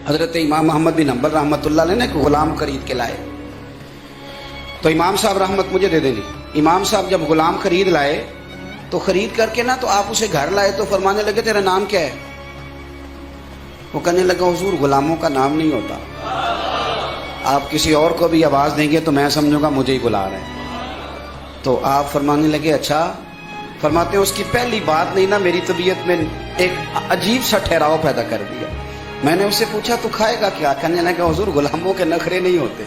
حضرت امام محمد بن حنبل رحمۃ اللہ علیہ نے غلام خرید کے لائے، تو امام صاحب رحمت مجھے دے دیں گے، امام صاحب جب غلام خرید لائے تو خرید کر کے نا تو آپ اسے گھر لائے تو فرمانے لگے تیرا نام کیا ہے؟ وہ کہنے لگا حضور غلاموں کا نام نہیں ہوتا، آپ کسی اور کو بھی آواز دیں گے تو میں سمجھوں گا مجھے ہی بلا رہے ہیں۔ تو آپ فرمانے لگے اچھا، فرماتے ہیں اس کی پہلی بات نہیں نا میری طبیعت میں ایک عجیب سا ٹھہراؤ پیدا کر دیا۔ میں نے اس سے پوچھا تو کھائے گا کیا؟ کہنے لگا حضور غلاموں کے نخرے نہیں ہوتے۔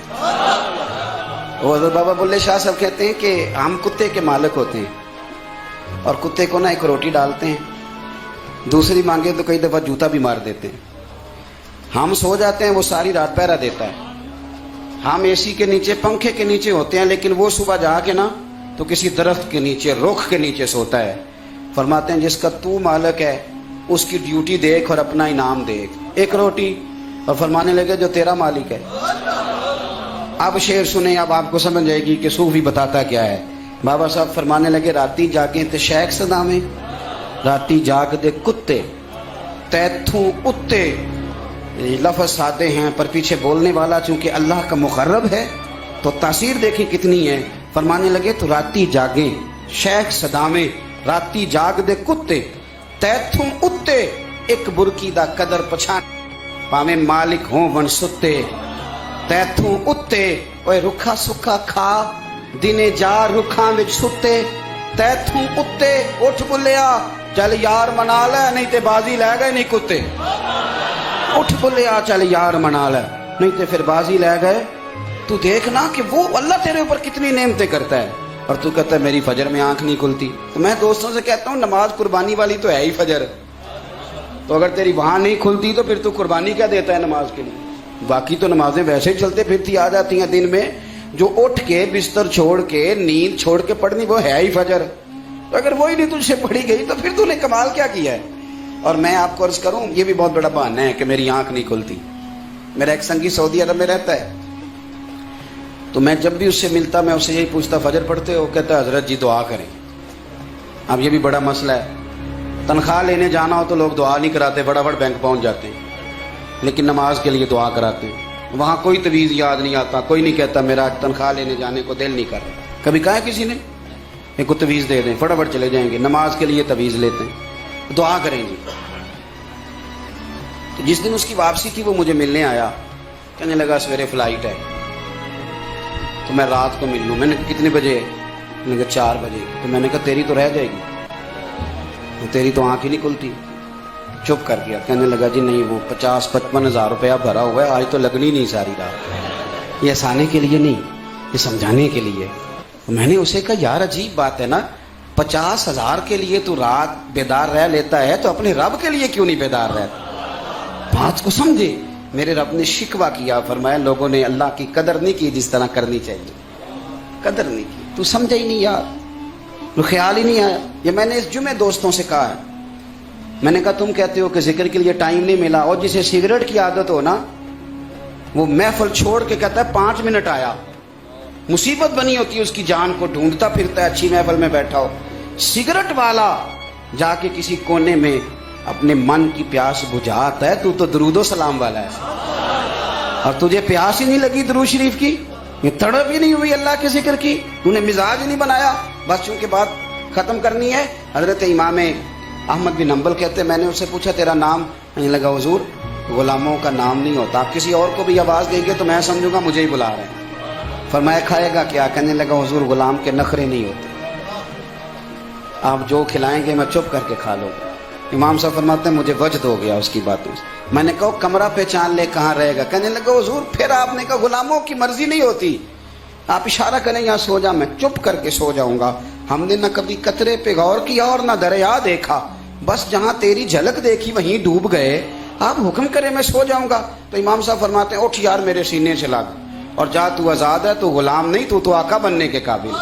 وہ حضرت بابا بلے شاہ صاحب کہتے ہیں کہ ہم کتے کے مالک ہوتے ہیں اور کتے کو نا ایک روٹی ڈالتے ہیں، دوسری مانگے تو کئی دفعہ جوتا بھی مار دیتے ہیں۔ ہم سو جاتے ہیں، وہ ساری رات پہرا دیتا ہے۔ ہم اے سی کے نیچے پنکھے کے نیچے ہوتے ہیں، لیکن وہ صبح جا کے نا تو کسی درخت کے نیچے رخ کے نیچے سوتا ہے۔ فرماتے ہیں جس کا تو مالک ہے اس کی ڈیوٹی دیکھ اور اپنا انعام دیکھ، ایک روٹی، اور فرمانے لگے جو تیرا مالک ہے۔ اب شعر سنیں، اب آپ کو سمجھ جائے گی کہ صوفی بتاتا کیا ہے۔ بابا صاحب فرمانے لگے راتی جاگیں تے شیخ صدا میں، راتی جاگ دے کتے تیتھوں اتے، لفظ سادے ہیں پر پیچھے بولنے والا چونکہ اللہ کا مقرب ہے تو تاثیر دیکھیں کتنی ہے۔ فرمانے لگے تو راتی جاگیں شیخ صدا میں، راتی جاگ دے کتے تیتھوں اتے، ایک برکی دا قدر پچھان پاویں مالک ہوں ون ستے، تیتھوں اتے اوے رکھا سکھا کھا دنے جا رکھاں وچ ستے، تیتھوں اتے اٹھ بلیا چل یار منا لے نہیں تے بازی لے گئے نہیں کتے، اٹھ بلیا چل یار منا لے نہیں تے پھر بازی لے گئے۔ تو دیکھنا کہ وہ اللہ تیرے اوپر کتنی نعمتیں کرتا ہے اور تو کہتا ہے میری فجر میں آنکھ نہیں کھلتی۔ تو میں دوستوں سے کہتا ہوں نماز قربانی والی تو ہے ہی فجر، تو اگر تیری وہاں نہیں کھلتی تو پھر تو قربانی کیا دیتا ہے نماز کے لیے؟ باقی تو نمازیں ویسے ہی چلتے پھرتی آ جاتی ہیں دن میں، جو اٹھ کے بستر چھوڑ کے نیند چھوڑ کے پڑھنی وہ ہے ہی فجر، تو اگر وہی نہیں تجھ سے پڑھی گئی تو پھر تو نے کمال کیا کیا ہے۔ اور میں آپ کو عرض کروں یہ بھی بہت بڑا بہانہ ہے کہ میری آنکھ نہیں کھلتی۔ میرا ایک سنگی سعودی عرب میں رہتا ہے، تو میں جب بھی اس سے ملتا میں اسے یہی پوچھتا فجر پڑھتے ہو؟ کہتا ہے حضرت جی دعا کریں۔ اب یہ بھی بڑا مسئلہ ہے، تنخواہ لینے جانا ہو تو لوگ دعا نہیں کراتے، فٹافٹ بینک پہنچ جاتے ہیں، لیکن نماز کے لیے دعا کراتے ہیں۔ وہاں کوئی تویز یاد نہیں آتا، کوئی نہیں کہتا میرا تنخواہ لینے جانے کو دل نہیں کر رہا۔ کبھی کہا ہے کسی نے ایک کو تویز دے دیں فٹافٹ چلے جائیں گے، نماز کے لیے تویز لیتے ہیں، دعا کریں گے۔ تو جس دن اس کی واپسی تھی وہ مجھے ملنے آیا، کہنے لگا سویرے فلائٹ ہے تو میں رات کو مل لوں۔ میں نے کہا کتنے بجے؟ میں نے کہا 4 بجے۔ تو میں نے کہا تیری تو رہ جائے گی، تیری تو آنکھ ہی نہیں کھلتی۔ چپ کر گیا، کہنے لگا جی نہیں وہ 50-55 ہزار روپیہ بھرا ہوا ہے، آج تو لگنی نہیں ساری رات، یہ ہنسانے کے لیے نہیں، یہ سمجھانے کے لیے۔ میں نے اسے کہا یار عجیب بات ہے نا، 50 ہزار کے لیے تو رات بیدار رہ لیتا ہے تو اپنے رب کے لیے کیوں نہیں بیدار رہتا؟ بات کو سمجھے۔ میرے رب نے شکوہ کیا، فرمایا لوگوں نے اللہ کی قدر نہیں کی جس طرح کرنی چاہیے، قدر نہیں کی، تو سمجھا ہی نہیں یار، تو خیال ہی نہیں آیا۔ یہ میں نے اس جمعے دوستوں سے کہا ہے، میں نے کہا تم کہتے ہو کہ ذکر کے لیے ٹائم نہیں ملا، اور جسے سگریٹ کی عادت ہو نا وہ محفل چھوڑ کے کہتا ہے 5 منٹ آیا، مصیبت بنی ہوتی ہے اس کی جان کو، ڈھونڈتا پھرتا ہے اچھی محفل میں بیٹھا ہو۔ سگریٹ والا جا کے کسی کونے میں اپنے من کی پیاس بجھاتا ہے، تو درود و سلام والا ہے، اور تجھے پیاس ہی نہیں لگی درود شریف کی، یہ تڑپ ہی نہیں ہوئی اللہ کے ذکر کی، تو نے مزاج ہی نہیں بنایا۔ بس چونکہ بات ختم کرنی ہے، حضرت امام احمد بن حنبل کہتے میں نے اس سے پوچھا تیرا نام؟ کہنے لگا حضور غلاموں کا نام نہیں ہوتا، آپ کسی اور کو بھی آواز دیں گے تو میں سمجھوں گا مجھے ہی بلا رہے ہیں۔ فرمایا کھائے گا کیا؟ کہنے لگا حضور غلام کے نخرے نہیں ہوتے، آپ جو کھلائیں گے میں چپ کر کے کھا لوں گا۔ امام صاحب فرماتے ہیں مجھے وجد ہو گیا اس کی باتوں سے۔ میں نے کہا کمرہ پہچان لے کہاں رہے گا؟ کہنے لگا حضور پھر آپ نے کہا غلاموں کی مرضی نہیں ہوتی، آپ اشارہ کریں یہاں سو جا، میں چپ کر کے سو جاؤں گا۔ ہم نے نہ کبھی قطرے پہ غور کیا اور نہ دریا دیکھا، بس جہاں تیری جھلک دیکھی وہیں ڈوب گئے، آپ حکم کریں میں سو جاؤں گا۔ تو امام صاحب فرماتے ہیں اٹھ یار میرے سینے سے لگ، اور جا تو آزاد ہے، تو غلام نہیں، تو آقا بننے کے قابل۔